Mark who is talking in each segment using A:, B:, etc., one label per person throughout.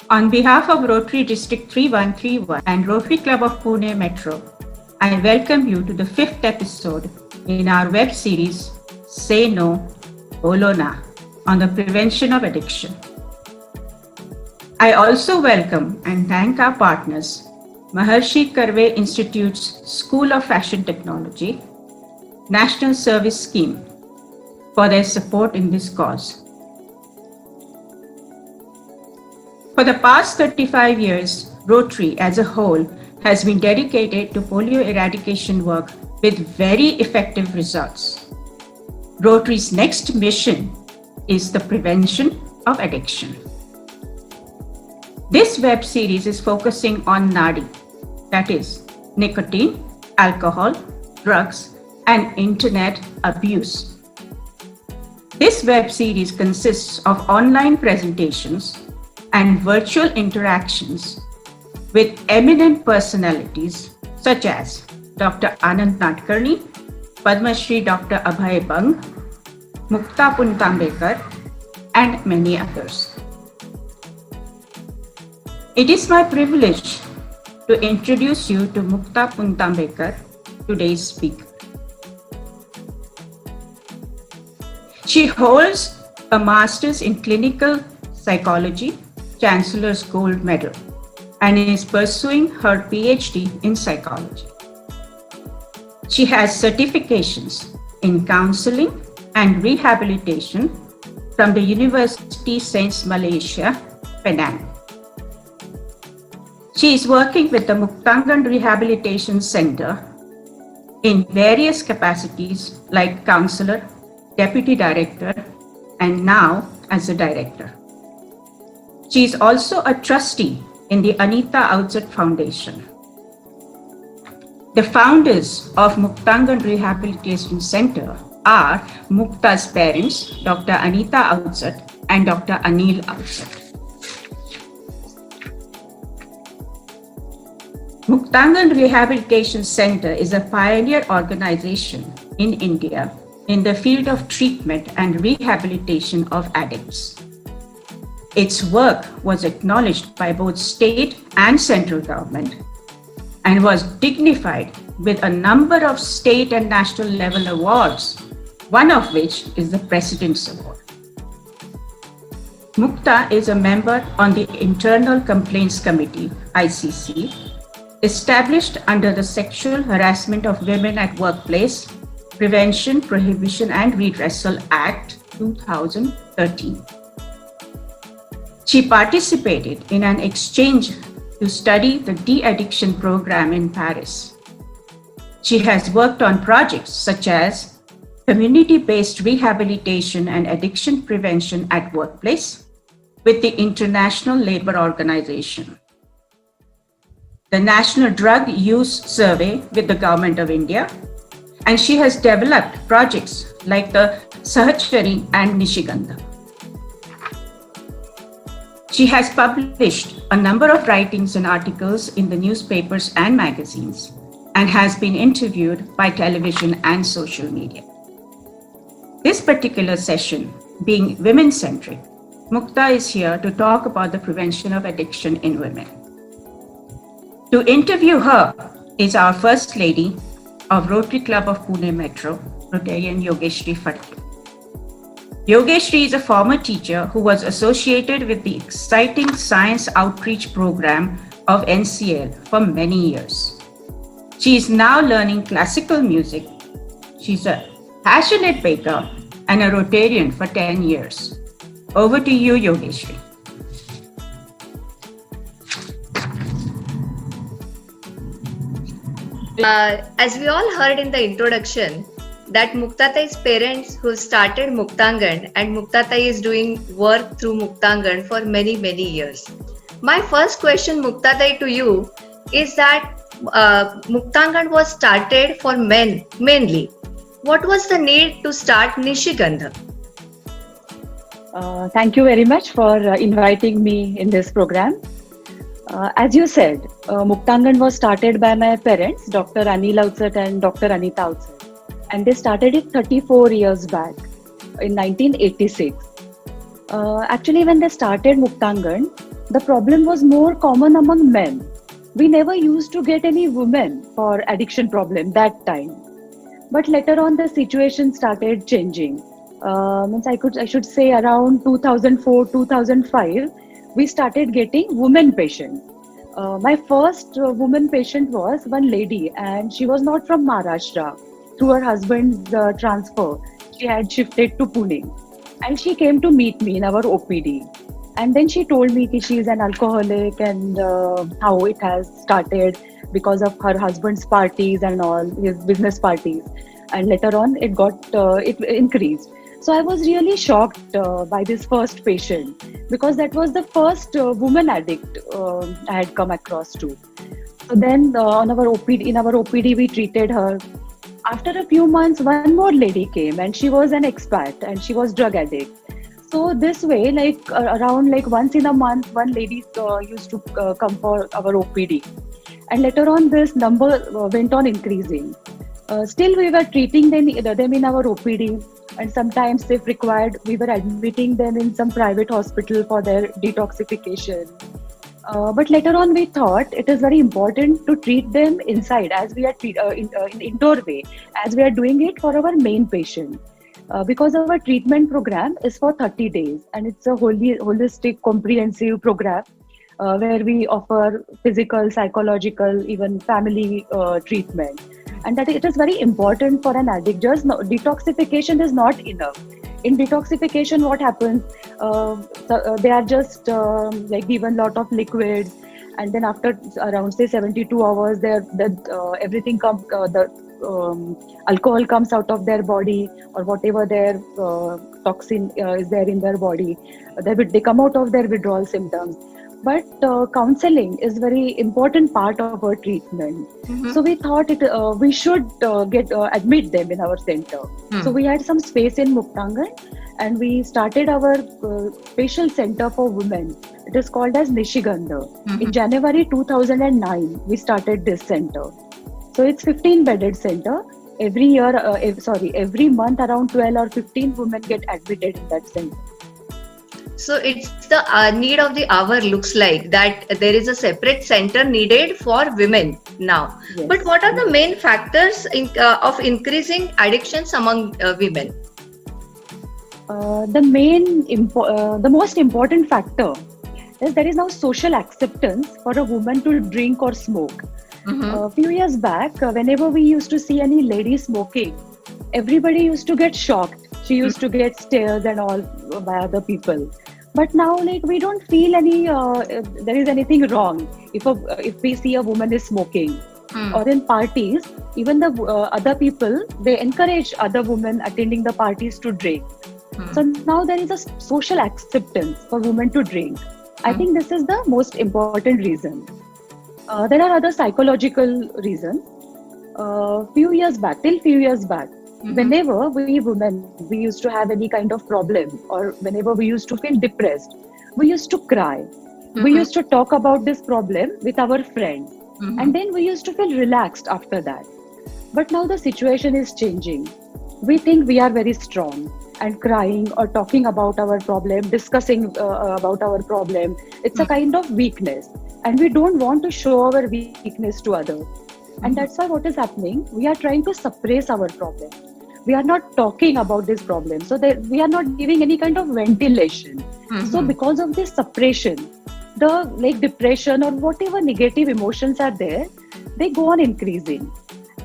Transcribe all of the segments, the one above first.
A: On behalf of Rotary District 3131 and Rotary Club of Pune Metro, I welcome you to the fifth episode in our web series, Say No, Bolo Na, on the prevention of addiction. I also welcome and thank our partners, Maharshi Karve Institute's School of Fashion Technology, National Service Scheme, for their support in this cause. For the past 35 years, Rotary as a whole has been dedicated to polio eradication work with very effective results. Rotary's next mission is the prevention of addiction. This web series is focusing on NADI, that is, nicotine, alcohol, drugs, and internet abuse. This web series consists of online presentations and virtual interactions with eminent personalities such as Dr. Anand Nadkarni, Padma Shri Dr. Abhay Bang, Mukta Puntambekar, and many others. It is my privilege to introduce you to Mukta Puntambekar, today's speaker. She holds a master's in clinical psychology, Chancellor's Gold Medal, and is pursuing her PhD in psychology. She has certifications in counseling and rehabilitation from the University Sains Malaysia, Penang. She is working with the Muktangan Rehabilitation Center in various capacities like counselor, deputy director, and now as a director. She is also a trustee in the Anita Outsett Foundation. The founders of Muktangan Rehabilitation Center are Mukta's parents, Dr. Anita Outsett and Dr. Anil Outsett. Muktangan Rehabilitation Center is a pioneer organization in India in the field of treatment and rehabilitation of addicts. Its work was acknowledged by both state and central government and was dignified with a number of state and national level awards, one of which is the President's Award. Mukta is a member on the Internal Complaints Committee, ICC, established under the Sexual Harassment of Women at Workplace, Prevention, Prohibition and Redressal Act 2013. She participated in an exchange to study the de-addiction program in Paris. She has worked on projects such as community-based rehabilitation and addiction prevention at workplace with the International Labour Organization, the National Drug Use Survey with the Government of India, and she has developed projects like the Sahachari and Nishigandha. She has published a number of writings and articles in the newspapers and magazines and has been interviewed by television and social media. This particular session, being women-centric, Mukta is here to talk about the prevention of addiction in women. To interview her is our First Lady of Rotary Club of Pune Metro, Rotarian Yogeshri Phadke. Yogeshri is a former teacher who was associated with the exciting science outreach program of NCL for many years. She is now learning classical music. She's a passionate baker and a Rotarian for 10 years. Over to you, Yogeshri.
B: As we all heard in the introduction, that Muktatai's parents who started Muktangan, and Muktatai is doing work through Muktangan for many years. My first question, Muktatai, to you is that Muktangan was started for men mainly. What was the need to start Nishigandha?
C: Thank you very much for inviting me in this program. As you said, Muktangan was started by my parents, Dr. Anil Outsett and Dr. Anita Outsett. And they started it 34 years back in 1986. Actually, when they started Muktangan, the problem was more common among men. We never used to get any women for addiction problem that time. But later on, the situation started changing. I should say around 2004, 2005, we started getting women patients. My first woman patient was one lady, and she was not from Maharashtra. Through her husband's transfer, she had shifted to Pune, and she came to meet me in our OPD. And then she told me that she is an alcoholic and how it has started because of her husband's parties and all his business parties. And later on, it increased. So I was really shocked by this first patient because that was the first woman addict I had come across to. So then in our OPD, we treated her. After a few months, one more lady came and she was an expat and she was drug addict. So this way, around once in a month, one lady used to come for our OPD. And later on, this number went on increasing. Still, we were treating them in our OPD. And sometimes, if required, we were admitting them in some private hospital for their detoxification. But later on, we thought it is very important to treat them inside as we are in indoor way, as we are doing it for our main patient. Because our treatment program is for 30 days and it's a holistic, comprehensive program where we offer physical, psychological, even family treatment. And that it is very important for an addict. Just detoxification is not enough. In detoxification, what happens? They are just given lot of liquids, and then after around say 72 hours, everything comes. Alcohol comes out of their body, or whatever their toxin is there in their body. They come out of their withdrawal symptoms. But counseling is very important part of our treatment. Mm-hmm. So we thought we should admit them in our center. Mm. So we had some space in Muktangan, and we started our special center for women. It is called as Nishigandha. Mm-hmm. In January 2009, we started this center. So it's 15-bedded center. Every month around 12 or 15 women get admitted in that center.
B: So it's the need of the hour, looks like, that there is a separate center needed for women now. Yes. But what are the main factors of increasing addictions among women?
C: The most important factor is there is now social acceptance for a woman to drink or smoke. Mm-hmm. A few years back, whenever we used to see any lady smoking, everybody used to get shocked. She used to get stares and all by other people. But now, we don't feel there is anything wrong if we see a woman is smoking. Or in parties, even the other people, they encourage other women attending the parties to drink. So now there is a social acceptance for women to drink. I think this is the most important reason. There are other psychological reasons. Few years back, whenever we women, we used to have any kind of problem, or whenever we used to feel depressed, we used to cry. We used to talk about this problem with our friends. And then we used to feel relaxed after that. But now the situation is changing. We think we are very strong, and crying or talking about our problem, discussing about our problem, it's a kind of weakness. And we don't want to show our weakness to others. And that's why what is happening, we are trying to suppress our problem. We are not talking about this problem. So that we are not giving any kind of ventilation. So because of this suppression, the depression or whatever negative emotions are there, they go on increasing.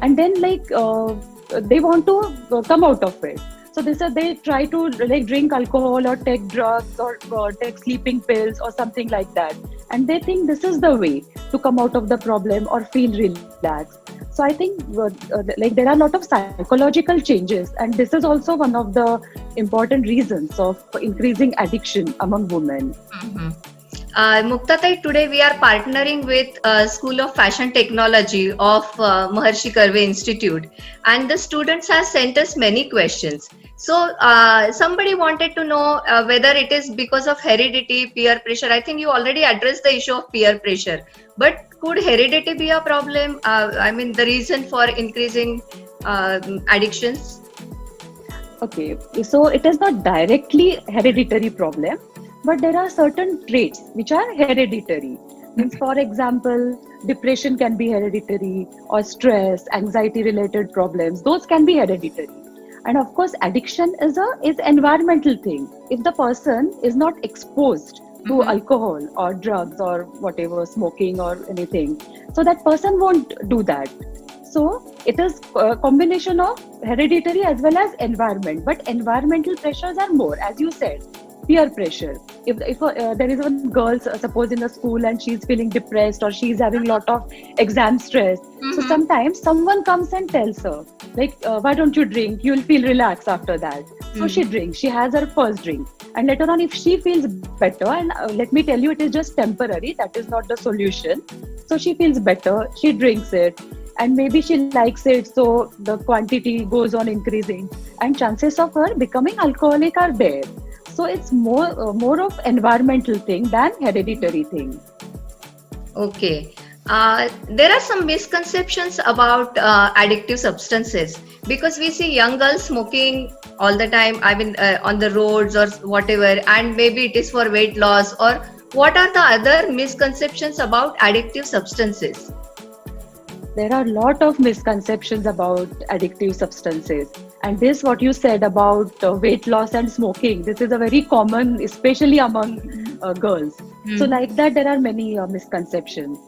C: And then they want to come out of it. So they try to drink alcohol or take drugs or take sleeping pills or something like that. And they think this is the way to come out of the problem or feel relaxed. So I think there are a lot of psychological changes, and this is also one of the important reasons of increasing addiction among women.
B: Muktatai, today we are partnering with School of Fashion Technology of Maharshi Karve Institute, and the students have sent us many questions. So somebody wanted to know whether it is because of heredity, peer pressure. I think you already addressed the issue of peer pressure, but could heredity be a problem? The reason for increasing addictions?
C: Okay, so it is not directly hereditary problem. but there are certain traits which are hereditary. Means, for example, depression can be hereditary, or stress, anxiety related problems, those can be hereditary. And of course, addiction is environmental thing. If the person is not exposed to alcohol or drugs or whatever, smoking or anything, so that person won't do that. So it is a combination of hereditary as well as environment, but environmental pressures are more, as you said, peer pressure. If there is one girl, suppose in the school, and she's feeling depressed or she's having lot of exam stress, so sometimes someone comes and tells her, like, why don't you drink? You'll feel relaxed after that. So she drinks. She has her first drink, and later on, if she feels better, and let me tell you, it is just temporary. That is not the solution. So she feels better. She drinks it, and maybe she likes it, so the quantity goes on increasing, and chances of her becoming alcoholic are there. So it's more of environmental thing than hereditary thing.
B: Okay. There are some misconceptions about addictive substances, because we see young girls smoking all the time, I mean, on the roads or whatever, and maybe it is for weight loss. Or what are the other misconceptions about addictive substances?
C: There are a lot of misconceptions about addictive substances. And this, what you said about weight loss and smoking, this is a very common, especially among girls. So like that, there are many misconceptions.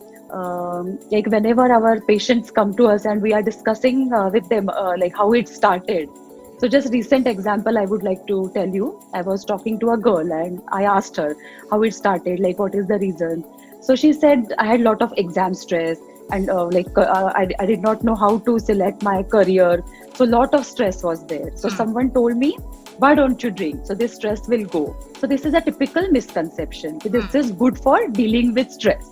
C: Like whenever our patients come to us and we are discussing with them like how it started. So just recent example I would like to tell you. I was talking to a girl and I asked her how it started, like what is the reason. So she said, I had a lot of exam stress, and I did not know how to select my career. So a lot of stress was there. So someone told me, why don't you drink? So this stress will go. So this is a typical misconception. This is good for dealing with stress.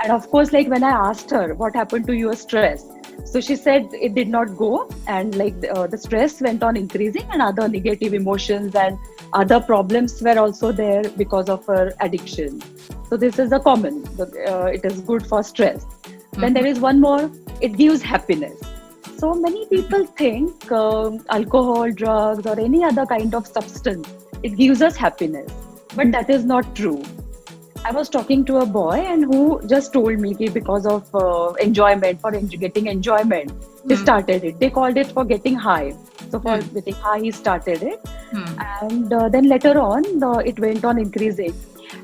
C: And of course, like when I asked her what happened to your stress, so she said it did not go, and like the stress went on increasing, and other negative emotions and other problems were also there because of her addiction. So this is a common, it is good for stress. Then there is one more, it gives happiness. So many people think alcohol, drugs, or any other kind of substance, it gives us happiness. But that is not true. I was talking to a boy and who just told me that because of enjoyment, for getting enjoyment, he started it. They called it for getting high. So for getting high, he started it. And then later on, it went on increasing.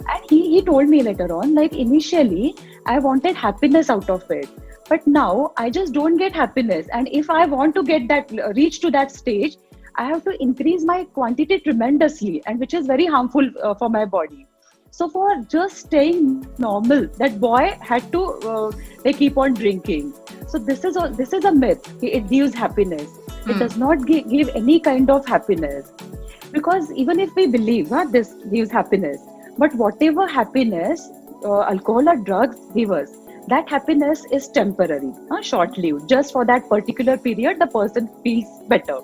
C: And he told me later on, like initially, I wanted happiness out of it. But now I just don't get happiness. And if I want to get that, reach to that stage, I have to increase my quantity tremendously, and which is very harmful for my body. So for just staying normal, that boy had to keep on drinking. So this is a myth. It gives happiness. It does not give any kind of happiness. Because even if we believe this gives happiness, but whatever happiness alcohol or drugs give us, that happiness is temporary, short-lived. Just for that particular period, the person feels better.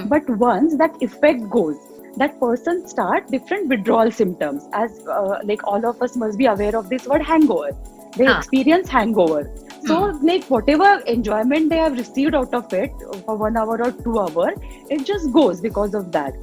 C: But once that effect goes, that person start different withdrawal symptoms. As like all of us must be aware of this word hangover. They experience hangover. So like whatever enjoyment they have received out of it for 1 hour or 2 hours, it just goes because of that.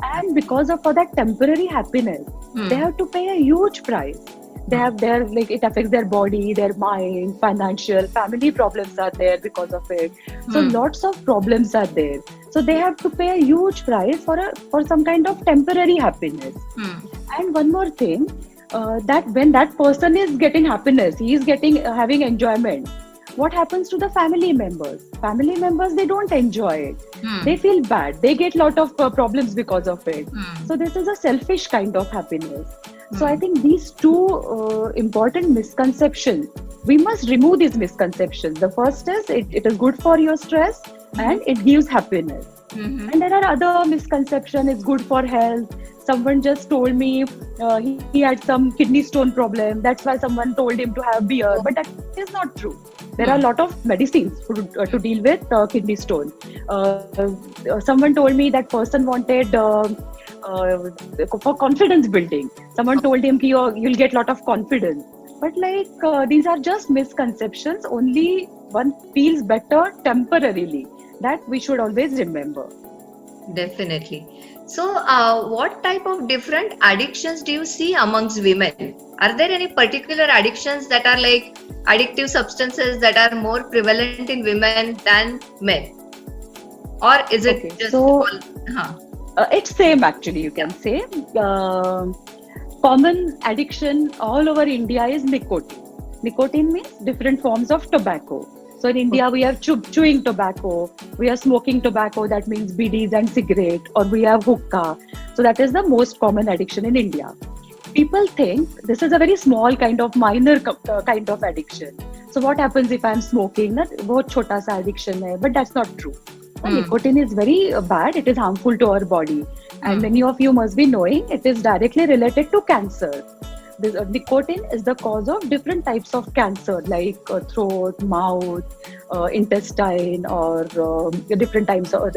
C: And because of for that temporary happiness, they have to pay a huge price. They have their, like, it affects their body, their mind, financial, family problems are there because of it. So lots of problems are there. So they have to pay a huge price for some kind of temporary happiness. And one more thing, that when that person is getting happiness, he is having enjoyment. What happens to the family members? Family members, they don't enjoy it. They feel bad. They get lot of problems because of it. So this is a selfish kind of happiness. So I think these two important misconceptions, we must remove these misconceptions. The first is it is good for your stress and it gives happiness. And there are other misconceptions. It's good for health. Someone just told me he had some kidney stone problem. That's why someone told him to have beer. But that is not true. There are a lot of medicines to deal with kidney stone. Someone told me that person wanted for confidence building. Someone told him you'll get a lot of confidence. But these are just misconceptions. Only one feels better temporarily. That we should always remember.
B: Definitely. So, what type of different addictions do you see amongst women? Are there any particular addictions that are like addictive substances that are more prevalent in women than men? Or is it
C: Okay,
B: just
C: so
B: all? Huh.
C: it's same actually, you can say. Common addiction all over India is nicotine. Nicotine means different forms of tobacco. So in India, we have chewing tobacco, we have smoking tobacco, that means bidis and cigarette, or we have hookah. So that is the most common addiction in India. People think this is a very small kind of minor kind of addiction. So what happens if I'm smoking? That बहुत छोटा सा addiction है, but that's not true. Nicotine is very bad. It is harmful to our body, and many of you must be knowing it is directly related to cancer. This, nicotine is the cause of different types of cancer, like throat, mouth, intestine, or different types of.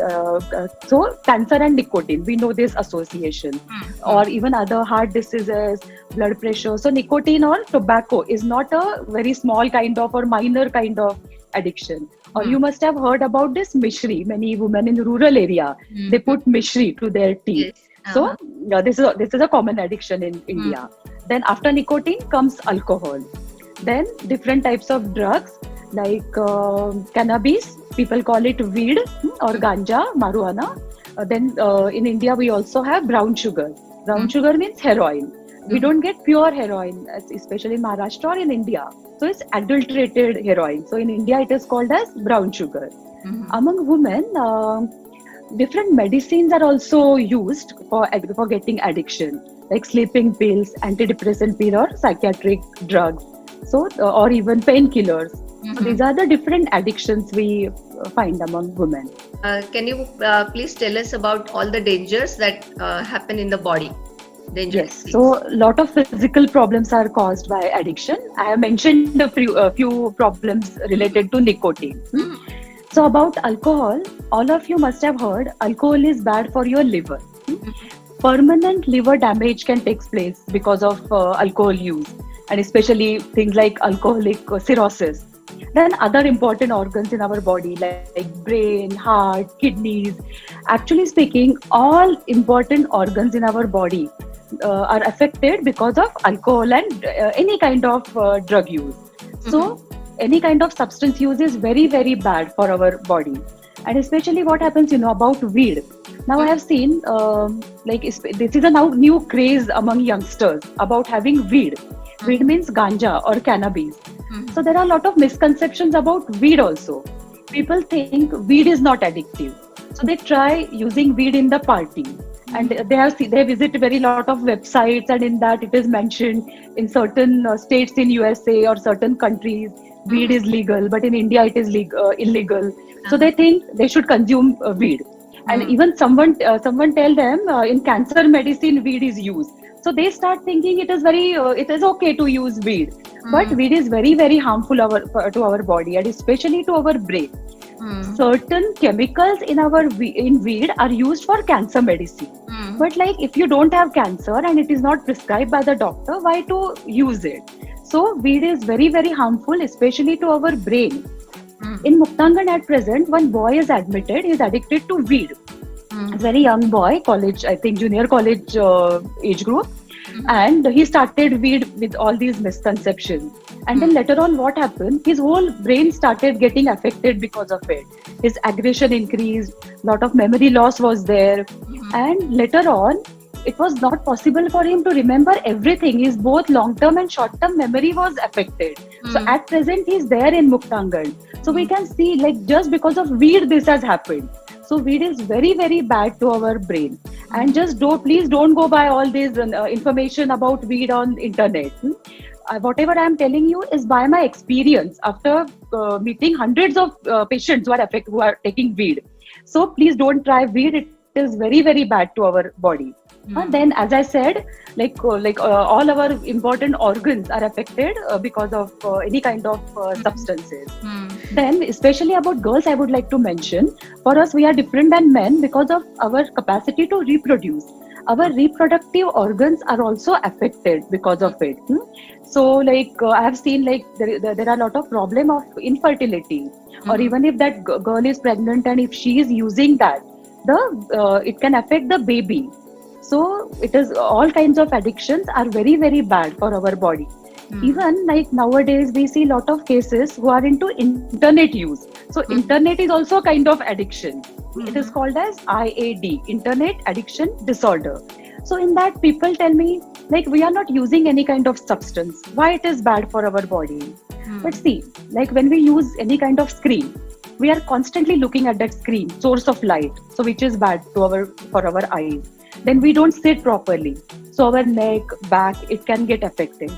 C: So, cancer and nicotine, we know this association, or even other heart diseases, blood pressure. So, nicotine or tobacco is not a very small kind of or minor kind of addiction. Or you must have heard about this mishri. Many women in rural area, they put mishri to their tea.
B: Yes.
C: So this is a common addiction in India. Then after nicotine comes alcohol. Then different types of drugs like cannabis. People call it weed or ganja, marijuana. Then in India we also have brown sugar. Brown sugar means heroin. We don't get pure heroin, especially in Maharashtra or in India. So it's adulterated heroin. So in India it is called as brown sugar. Among women, different medicines are also used for getting addiction, like sleeping pills, antidepressant pill, or psychiatric drugs. So or even painkillers. So these are the different addictions we find among women.
B: Can you please tell us about all the dangers that happen in the body?
C: Yes, so a lot of physical problems are caused by addiction. I have mentioned a few problems related to nicotine. So about alcohol, all of you must have heard alcohol is bad for your liver. Permanent liver damage can take place because of alcohol use, and especially things like alcoholic cirrhosis. Then other important organs in our body like brain, heart, kidneys. Actually speaking, all important organs in our body are affected because of alcohol and any kind of drug use. So any kind of substance use is very, very bad for our body. And especially what happens, about weed. Now I have seen, this is a now new craze among youngsters about having weed. Weed means ganja or cannabis. So there are a lot of misconceptions about weed also. People think weed is not addictive. So they try using weed in the party. And they visit very lot of websites, and in that it is mentioned in certain states in USA or certain countries weed is legal, but in India it is illegal. So they think they should consume weed. And even someone tell them in cancer medicine weed is used. So they start thinking it is okay to use weed. But weed is very, very harmful to our body, and especially to our brain. Certain chemicals in weed are used for cancer medicine. But like if you don't have cancer and it is not prescribed by the doctor, why to use it? So weed is very, very harmful, especially to our brain. In Muktangan at present, one boy is admitted, he is addicted to weed. A very young boy, college, I think junior college age group. And he started weed with all these misconceptions. And then later on what happened, his whole brain started getting affected because of it. His aggression increased, lot of memory loss was there. And later on, it was not possible for him to remember everything. His both long-term and short-term memory was affected. So at present, he is there in Muktangan. So we can see like just because of weed, this has happened. So weed is very, very bad to our brain. And please don't go by all this information about weed on internet. Whatever I am telling you is by my experience after meeting hundreds of patients who are taking weed. So please don't try weed. It is very, very bad to our body. Then, as I said, all our important organs are affected because of any kind of substances. Then, especially about girls, I would like to mention, for us, we are different than men because of our capacity to reproduce. Our reproductive organs are also affected because of it. So, I have seen there are a lot of problem of infertility, or even if that girl is pregnant and if she is using that, it can affect the baby. So it is all kinds of addictions are very, very bad for our body. Even like nowadays, we see a lot of cases who are into internet use. So internet is also a kind of addiction. It is called as IAD, Internet Addiction Disorder. So in that, people tell me like we are not using any kind of substance. Why it is bad for our body? But see, like when we use any kind of screen, we are constantly looking at that screen, source of light, so which is bad to for our eyes. Then we don't sit properly, so our neck, back, it can get affected.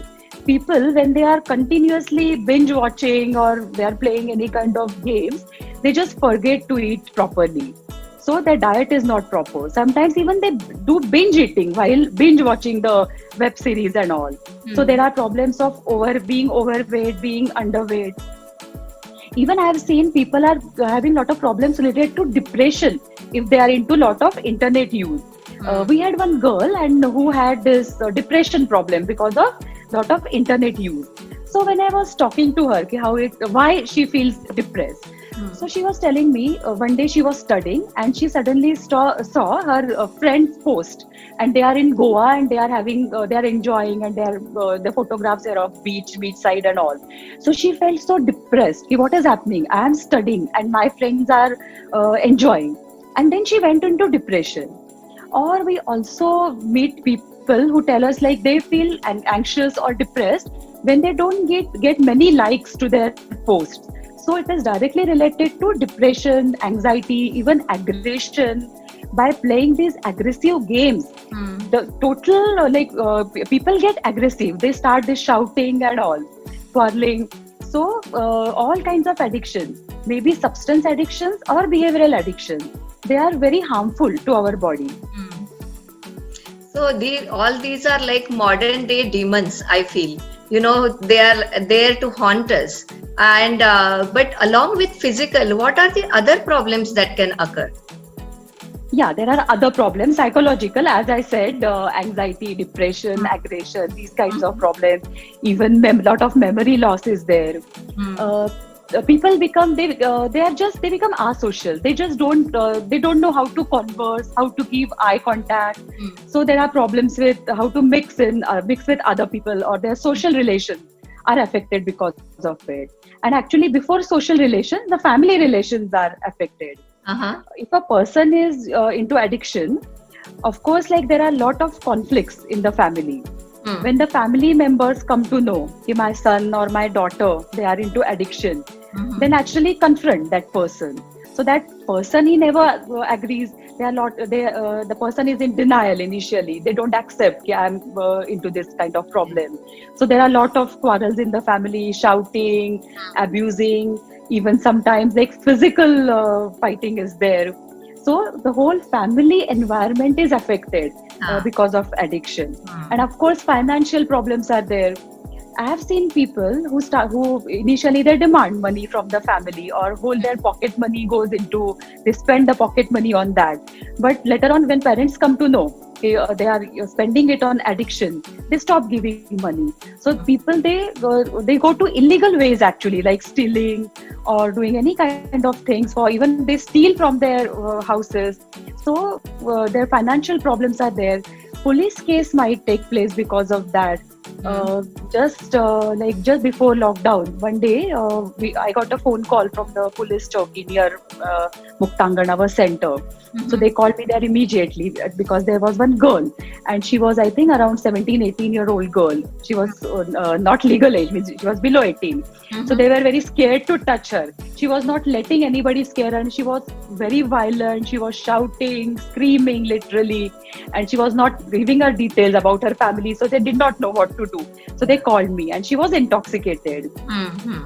C: People, when they are continuously binge watching or they are playing any kind of games, they just forget to eat properly. So their diet is not proper. Sometimes even they do binge eating while binge watching the web series and all. So there are problems of being overweight, being underweight. Even I have seen people are having a lot of problems related to depression if they are into a lot of internet use. We had one girl and who had this depression problem because of lot of internet use. So when I was talking to her why she feels depressed, so she was telling me one day she was studying and she suddenly saw her friend's post, and they are in Goa and they are having they are enjoying, and the photographs are of beachside and all. So she felt so depressed. What is happening? I am studying and my friends are enjoying, and then she went into depression. Or we also meet people who tell us like they feel anxious or depressed when they don't get many likes to their posts. So it is directly related to depression, anxiety, even aggression. By playing these aggressive games, the total people get aggressive. They start this shouting and all, quarreling. So all kinds of addictions, maybe substance addictions or behavioral addictions, they are very harmful to our body.
B: So all these are like modern day demons, I feel. They are there to haunt us. And but along with physical, what are the other problems that can occur?
C: Yeah, there are other problems, psychological, as I said, anxiety, depression, aggression, these kinds of problems. Even lot of memory loss is there. People become they become asocial. They just don't know how to converse, how to keep eye contact. So there are problems with how to mix with other people, or their social relations are affected because of it. And actually, before social relations, the family relations are affected. If a person is into addiction, of course, like there are a lot of conflicts in the family. When the family members come to know that my son or my daughter, they are into addiction, they naturally confront that person. So that person, he never agrees. The person is in denial initially. They don't accept that I'm into this kind of problem. So there are a lot of quarrels in the family, shouting, abusing, even sometimes like physical fighting is there. So the whole family environment is affected because of addiction. And of course, financial problems are there. I have seen people who initially they demand money from the family, or whole their pocket money goes into, they spend the pocket money on that. But later on, when parents come to know they are spending it on addiction, they stop giving money. So people, they go to illegal ways actually, like stealing or doing any kind of things, or even they steal from their houses. So their financial problems are there. Police case might take place because of that. Just before lockdown, one day I got a phone call from the police chowki near Muktangan, our center. So they called me there immediately because there was one girl, and she was, I think, around 17-18-year-old girl. She was not legal age, means she was below 18. So they were very scared to touch her. She was not letting anybody scare her, and she was very violent. She was shouting, screaming literally, and she was not giving her details about her family. So they did not know what to do. So they called me, and she was intoxicated.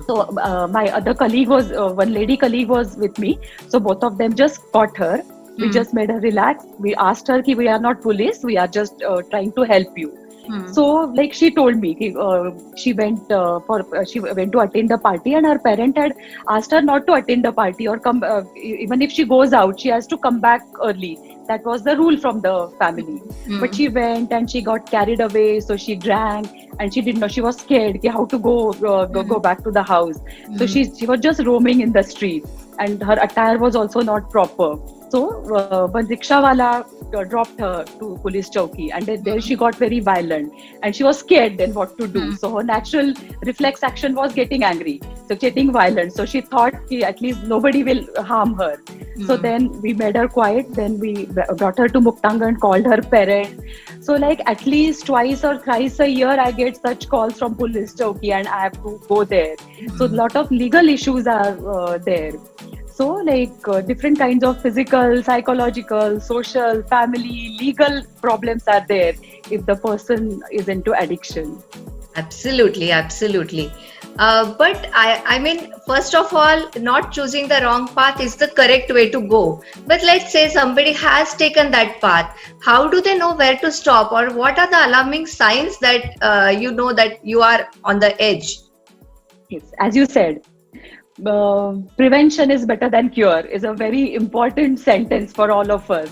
C: So my other colleague one lady colleague was with me. So both of them just caught her. We just made her relax. We asked her that we are not police. We are just trying to help you. So like she told me, she went to attend the party, and her parent had asked her not to attend the party or come. Even if she goes out, she has to come back early. That was the rule from the family. But she went and she got carried away. So she drank, and she didn't know. She was scared how to go back to the house. So she was just roaming in the street, and her attire was also not proper. One rickshawala dropped her to police chowki, and there she got very violent, and she was scared then what to do. So her natural reflex action was getting angry, so getting violent. So she thought at least nobody will harm her. So then we made her quiet. Then we brought her to Muktangan, called her parents. So like at least twice or thrice a year, I get such calls from police chowki, and I have to go there. So a lot of legal issues are there. So like different kinds of physical, psychological, social, family, legal problems are there if the person is into addiction.
B: Absolutely, absolutely. But I mean, first of all, not choosing the wrong path is the correct way to go. But let's say somebody has taken that path. How do they know where to stop, or what are the alarming signs that you know that you are on the edge?
C: Yes, as you said, prevention is better than cure is a very important sentence for all of us.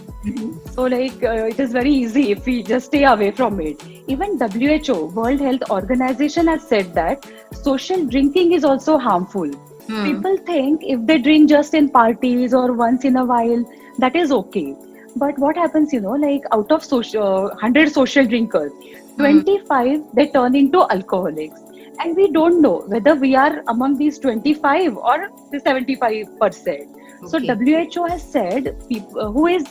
C: So like it is very easy if we just stay away from it. Even WHO, World Health Organization, has said that social drinking is also harmful. People think if they drink just in parties or once in a while, that is okay. But what happens, like out of 100 social drinkers, 25 they turn into alcoholics. And we don't know whether we are among these 25 or the 75%. So WHO has said people who is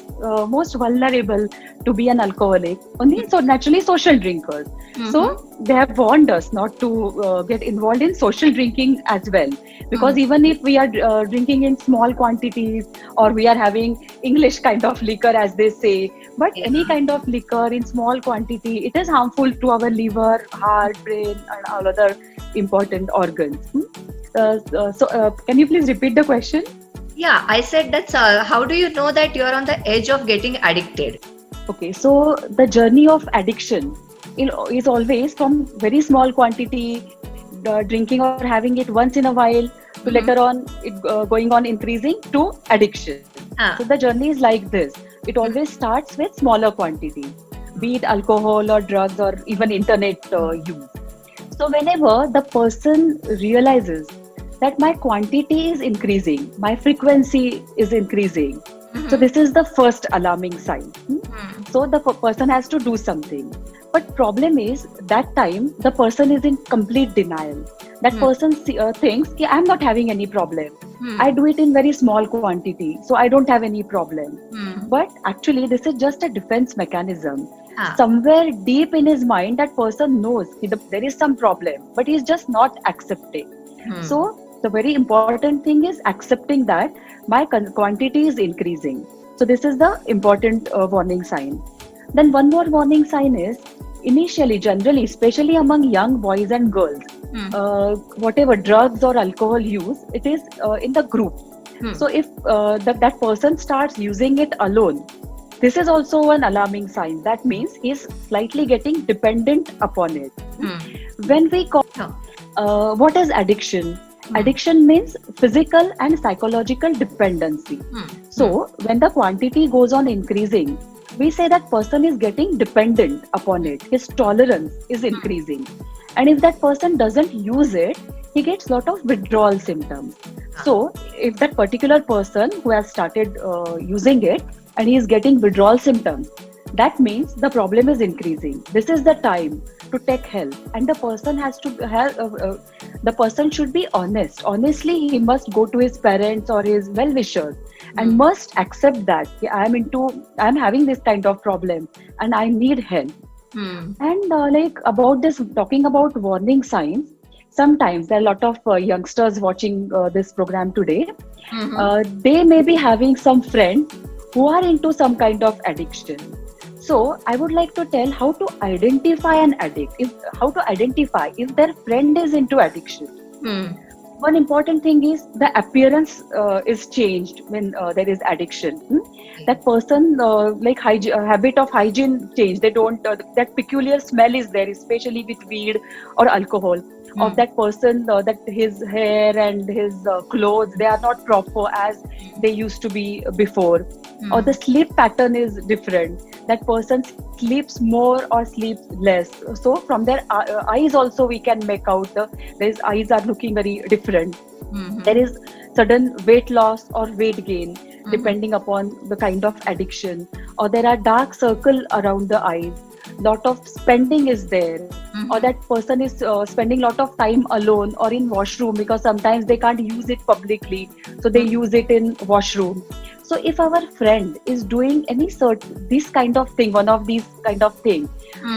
C: most vulnerable to be an alcoholic, only so naturally social drinkers. So they have warned us not to get involved in social drinking as well, because even if we are drinking in small quantities, or we are having English kind of liquor as they say, but any kind of liquor in small quantity, it is harmful to our liver, heart, brain, and all other important organs. Can you please repeat the question?
B: Yeah, I said that's how do you know that you're on the edge of getting addicted?
C: Okay, so the journey of addiction is always from very small quantity, drinking or having it once in a while, to later on it going on increasing to addiction. So the journey is like this. It always starts with smaller quantity, be it alcohol or drugs or even internet use. So whenever the person realizes that my quantity is increasing, my frequency is increasing, so this is the first alarming sign. So the person has to do something. But problem is that time the person is in complete denial. That person thinks, I'm not having any problem. I do it in very small quantity, so I don't have any problem. But actually this is just a defense mechanism. Somewhere deep in his mind, that person knows there is some problem, but he's just not accepting. So the very important thing is accepting that my quantity is increasing. So this is the important warning sign. Then one more warning sign is, initially, generally, especially among young boys and girls, whatever drugs or alcohol use, it is in the group. So if that person starts using it alone, this is also an alarming sign. That means he is slightly getting dependent upon it. When we call what is addiction? Addiction means physical and psychological dependency. So when the quantity goes on increasing, we say that person is getting dependent upon it. His tolerance is increasing. And if that person doesn't use it, he gets lot of withdrawal symptoms. So if that particular person who has started using it and he is getting withdrawal symptoms, that means the problem is increasing. This is the time to take help, and the person has to have. The person should be honest. Honestly, he must go to his parents or his well-wishers and must accept that I'm having this kind of problem and I need help. And like about this, talking about warning signs. Sometimes there are a lot of youngsters watching this program today. They may be having some friends who are into some kind of addiction. So I would like to tell how to identify an addict, how to identify if their friend is into addiction. One important thing is the appearance is changed when there is addiction. That person like habit of hygiene change. They don't that peculiar smell is there, especially with weed or alcohol. Of that person, that his hair and his clothes, they are not proper as they used to be before. Or the sleep pattern is different. That person sleeps more or sleeps less. So from their eyes also we can make out their eyes are looking very different. There is sudden weight loss or weight gain. depending upon the kind of addiction, or there are dark circle around the eyes, lot of spending is there, or that person is spending lot of time alone or in washroom because sometimes they can't use it publicly, so they use it in washroom. So if our friend is doing any this kind of thing, one of these kind of thing,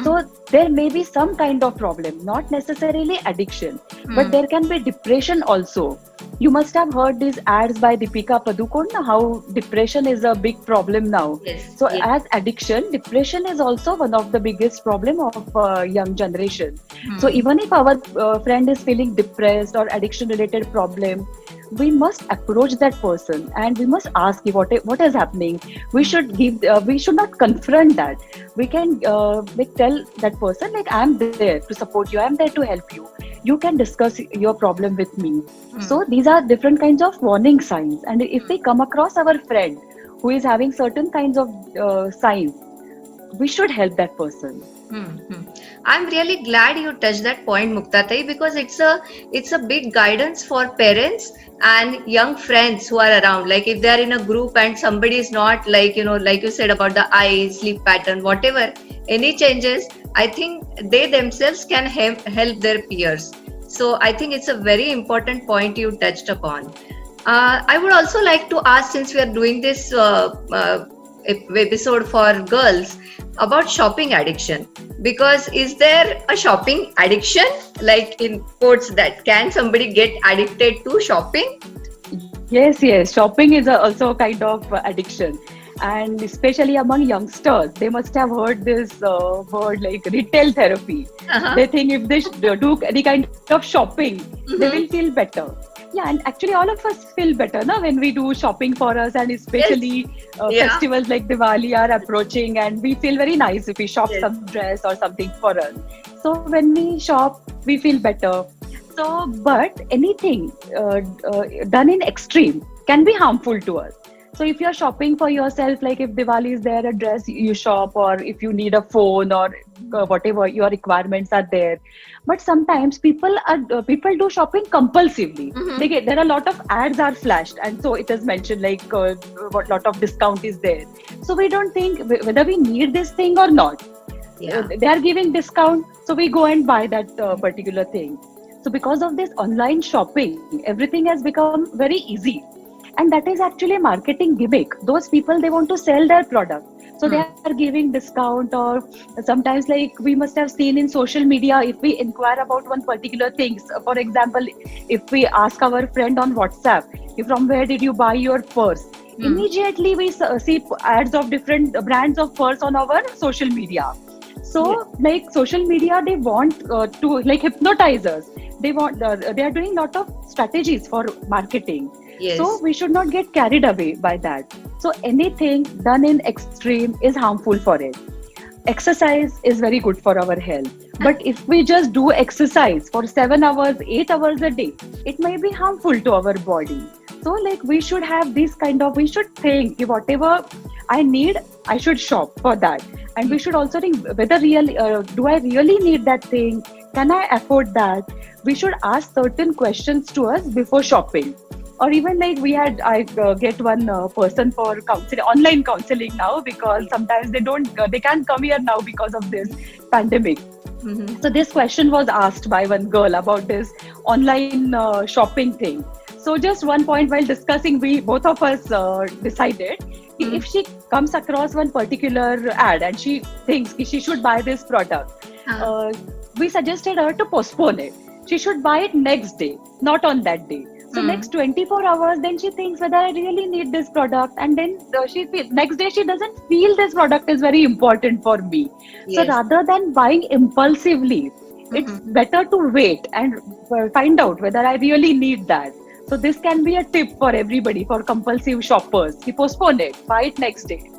C: so there may be some kind of problem, not necessarily addiction, but there can be depression also. You must have heard these ads by Deepika Padukone, how depression is a big problem now.
B: Yes.
C: So as addiction, depression is also one of the biggest problem of young generation. So even if our friend is feeling depressed or addiction related problem, we must approach that person and we must ask what is happening. We should not confront that. We can tell that person, like, I'm there to support you, I'm there to help you, you can discuss your problem with me. So these are different kinds of warning signs, and if we come across our friend who is having certain kinds of signs, we should help that person.
B: I'm really glad you touched that point, Muktatai, because it's a big guidance for parents and young friends who are around. Like if they are in a group and somebody is not, like you said about the eyes, sleep pattern, whatever, any changes, I think they themselves can help their peers. So I think it's a very important point you touched upon. I would also like to ask, since we are doing this episode for girls, about shopping addiction, because is there a shopping addiction, like in quotes, that can somebody get addicted to shopping?
C: Yes, shopping is also a kind of addiction, and especially among youngsters, they must have heard this word like retail therapy. They think if they do any kind of shopping, they will feel better. Yeah, and actually all of us feel better now when we do shopping for us, and especially festivals like Diwali are approaching, and we feel very nice if we shop some dress or something for us. So when we shop, we feel better. So, but anything done in extreme can be harmful to us. So if you're shopping for yourself, like if Diwali is there, a dress you shop, or if you need a phone or whatever your requirements are there. But sometimes people do shopping compulsively. There are a lot of ads are flashed, and so it is mentioned like what lot of discount is there. So we don't think whether we need this thing or not. They are giving discount, so we go and buy that particular thing. So because of this online shopping, everything has become very easy. And that is actually a marketing gimmick. Those people, they want to sell their product. So they are giving discount, or sometimes like we must have seen in social media, if we inquire about one particular thing. For example, if we ask our friend on WhatsApp, from where did you buy your purse? Immediately we see ads of different brands of purse on our social media. So like social media, they want to like hypnotize us. They are doing lot of strategies for marketing. So we should not get carried away by that. So anything done in extreme is harmful for it. Exercise is very good for our health. But if we just do exercise for 7 hours, 8 hours a day, it may be harmful to our body. So like we should have this kind of, we should think whatever I need, I should shop for that. And we should also think whether really, do I really need that thing? Can I afford that? We should ask certain questions to us before shopping. Or even like I get one person for counseling, online counseling now, because sometimes they can't come here now because of this pandemic. So this question was asked by one girl about this online shopping thing. So just one point while discussing, we both of us decided if she comes across one particular ad and she thinks she should buy this product, we suggested her to postpone it. She should buy it next day, not on that day. So next 24 hours, then she thinks whether I really need this product, and then next day she doesn't feel this product is very important for me. So rather than buying impulsively, it's better to wait and find out whether I really need that. So this can be a tip for everybody, for compulsive shoppers. You postpone it, buy it next day.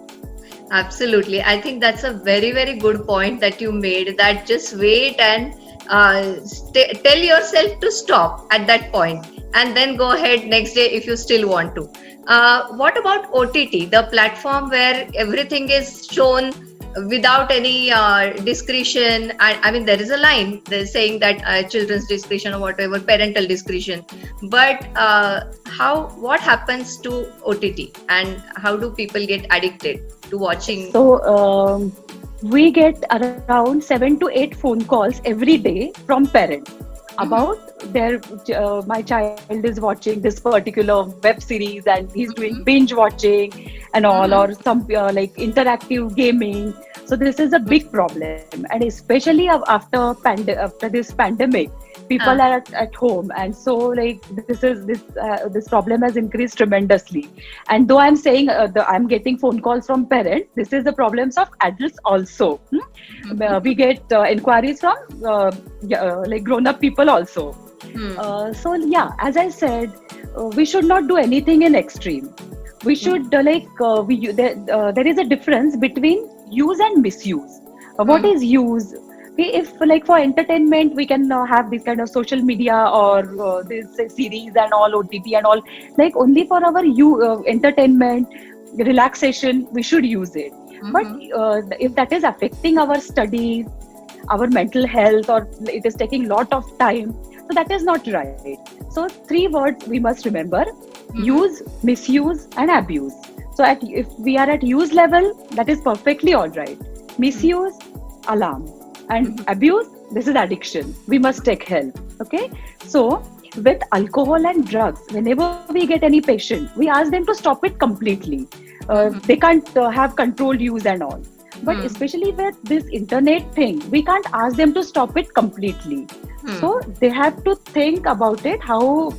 B: Absolutely. I think that's a very, very good point that you made, that just wait and tell yourself to stop at that point, and then go ahead next day if you still want to. What about OTT, the platform where everything is shown without any discretion. I mean, there is a line there's saying that children's discretion or whatever, parental discretion. But what happens to OTT, and how do people get addicted to watching?
C: So we get around 7 to 8 phone calls every day from parents about my child is watching this particular web series and he's doing binge watching and all, or some like interactive gaming. So this is a big problem, and especially after this pandemic, people are at home, and so like this problem has increased tremendously. And though I'm saying I'm getting phone calls from parents, this is the problems of adults also. We get inquiries from like grown-up people also. So yeah, as I said, we should not do anything in extreme. We should there is a difference between use and misuse. What is use? If like for entertainment, we can have this kind of social media or this series and all, OTT and all, like only for our entertainment, relaxation, we should use it. But if that is affecting our studies, our mental health, or it is taking lot of time, so that is not right. So 3 words we must remember: use, misuse, and abuse. So if we are at use level, that is perfectly all right. Misuse, alarm. And abuse, this is addiction. We must take help. Okay. So with alcohol and drugs, whenever we get any patient, we ask them to stop it completely. They can't have controlled use and all. But especially with this internet thing, we can't ask them to stop it completely. So they have to think about it, how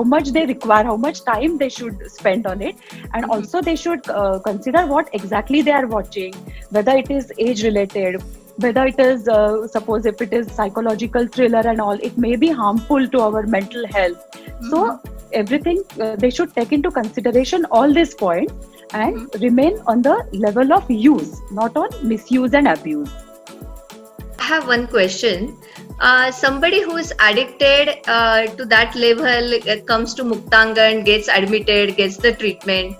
C: much they require, how much time they should spend on it, and also they should consider what exactly they are watching, whether it is age related, whether it is suppose if it is psychological thriller and all, it may be harmful to our mental health. So everything they should take into consideration all these points and remain on the level of use, not on misuse and abuse.
B: I have one question. Somebody who is addicted to that level comes to Muktangan, gets admitted, gets the treatment.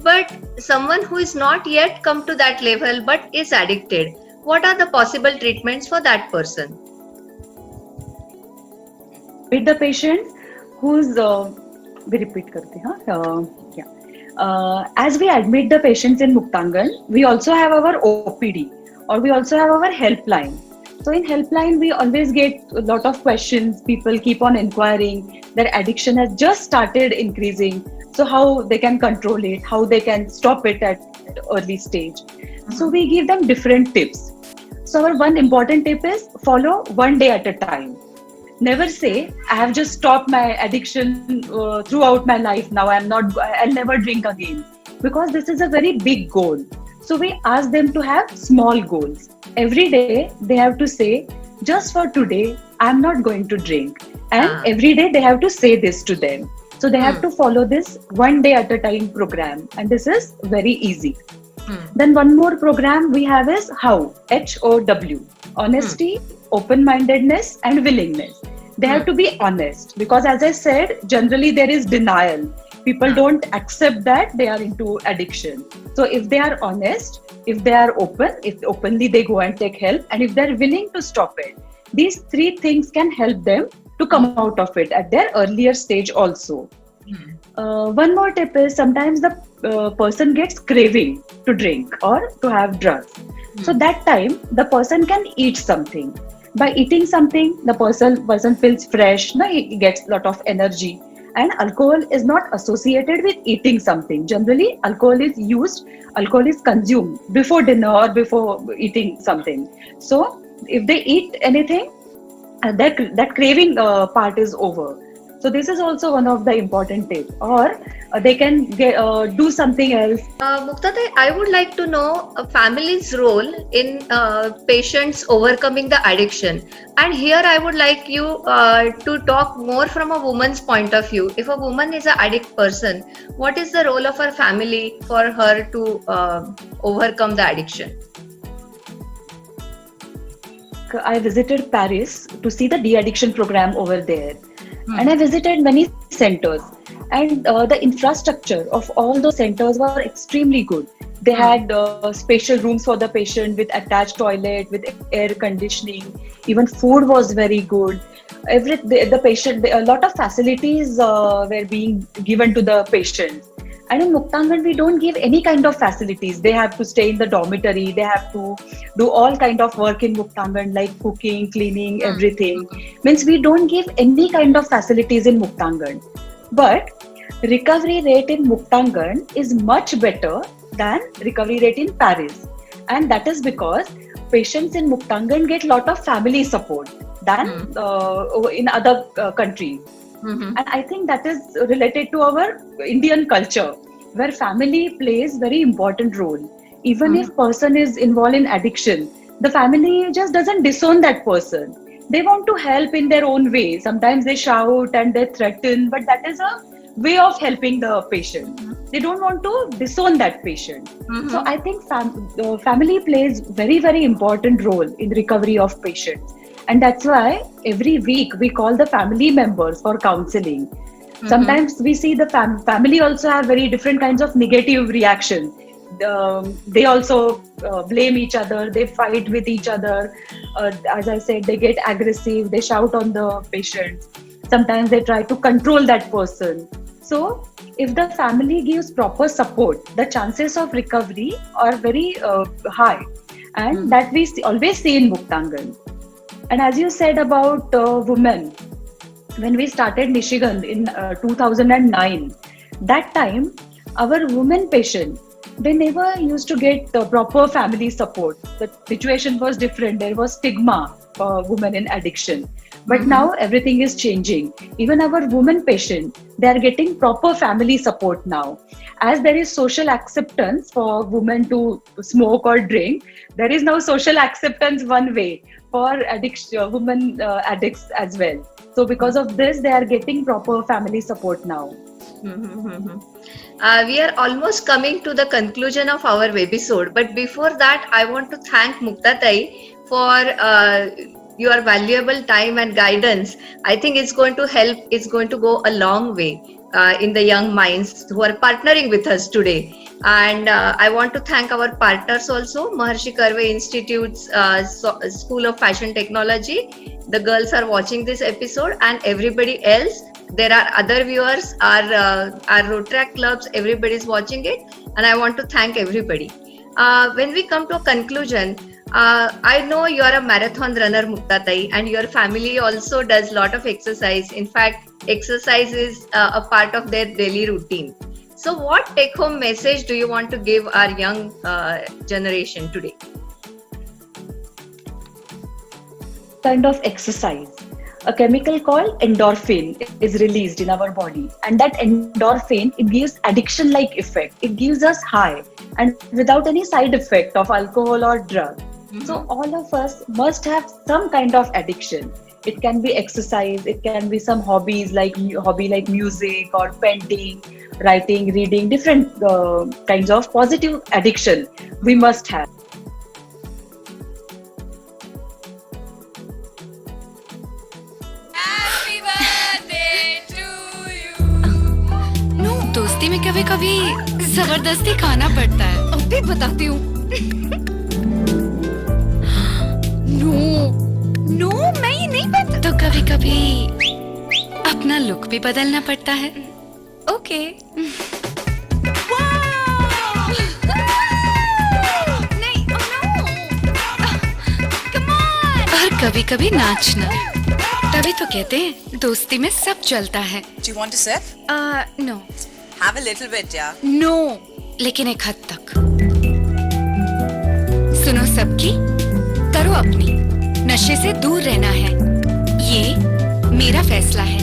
B: But someone who is not yet come to that level but is addicted, what are the possible treatments for that person?
C: With the patient who's we repeat karte, as we admit the patients in Muktangan, we also have our OPD, or we also have our helpline. So in helpline, we always get a lot of questions. People keep on inquiring. Their addiction has just started increasing. So how they can control it, how they can stop it at early stage. So we give them different tips. So our one important tip is follow one day at a time. Never say, I have just stopped my addiction throughout my life. Now I'll never drink again. Because this is a very big goal. So we ask them to have small goals. Every day they have to say, just for today, I'm not going to drink. And every day they have to say this to them. So they have to follow this one day at a time program. And this is very easy. Then one more program we have is HOW, HOW, honesty, open-mindedness and willingness. They have to be honest, because as I said, generally there is denial. People don't accept that they are into addiction. So if they are honest, if they are open, if openly they go and take help, and if they're willing to stop it, these 3 things can help them to come out of it at their earlier stage also. One more tip is sometimes the person gets craving to drink or to have drugs. So that time the person can eat something. By eating something, the person feels fresh, he gets a lot of energy. And alcohol is not associated with eating something. Generally, alcohol is consumed before dinner or before eating something. So if they eat anything, that craving part is over. So this is also one of the important tips. Or they can do something else.
B: Muktate, I would like to know a family's role in patients overcoming the addiction. And here I would like you to talk more from a woman's point of view. If a woman is an addict person, what is the role of her family for her to overcome the addiction?
C: I visited Paris to see the de-addiction program over there. And I visited many centers. And the infrastructure of all those centers were extremely good. They had special rooms for the patient with attached toilet, with air conditioning. Even food was very good. The patient, a lot of facilities were being given to the patients. And in Muktangan, we don't give any kind of facilities. They have to stay in the dormitory. They have to do all kind of work in Muktangan, like cooking, cleaning, everything. Means we don't give any kind of facilities in Muktangan. But recovery rate in Muktangan is much better than recovery rate in Paris. And that is because patients in Muktangan get lot of family support than in other countries. And I think that is related to our Indian culture, where family plays very important role. Even if person is involved in addiction, the family just doesn't disown that person. They want to help in their own way. Sometimes they shout and they threaten, but that is a way of helping the patient. They don't want to disown that patient. So I think family plays very, very important role in recovery of patients. And that's why every week we call the family members for counseling. Sometimes we see the family also have very different kinds of negative reaction. They also blame each other, they fight with each other. As I said, they get aggressive, they shout on the patient. Sometimes they try to control that person. So if the family gives proper support, the chances of recovery are very high. And that we always see in Muktangan. And as you said about women, when we started Nishigan in 2009, that time our women patients, they never used to get proper family support. The situation was different. There was stigma for women in addiction. But now everything is changing. Even our women patients, they are getting proper family support now. As there is social acceptance for women to smoke or drink, there is now social acceptance one way for women addicts as well. So because of this, they are getting proper family support now.
B: We are almost coming to the conclusion of our episode. But before that, I want to thank Muktatai for your valuable time and guidance. I think it's going to help, it's going to go a long way in the young minds who are partnering with us today. And I want to thank our partners also, Maharshi Karve Institute's School of Fashion Technology. The girls are watching this episode, and everybody else. There are other viewers, our Rotaract clubs, everybody is watching it. And I want to thank everybody. When we come to a conclusion, I know you are a marathon runner, Muktatai, and your family also does a lot of exercise. In fact, exercise is a part of their daily routine. So what take-home message do you want to give our young generation today?
C: Kind of exercise. A chemical called endorphin is released in our body, and that endorphin, it gives addiction-like effect. It gives us high and without any side effect of alcohol or drug. So all of us must have some kind of addiction. It can be exercise, it can be some hobbies like music or painting, writing, reading, different kinds of positive addiction we must have.
D: दोस्ती में कभी कभी जबरदस्ती खाना पड़ता है। अभी बताती हूँ। नो मैं ये नहीं बता। तो कभी कभी अपना लुक भी बदलना पड़ता है। ओके। नहीं, come on। और कभी कभी नाचना। तभी तो कहते हैं दोस्ती में सब चलता है।
E: Do you want to sip?
D: No.
E: Have a little bit, yeah.
D: No, लेकिन एक हद तक। सुनो सबकी, करो अपनी, नशे से दूर रहना है। ये मेरा फैसला है।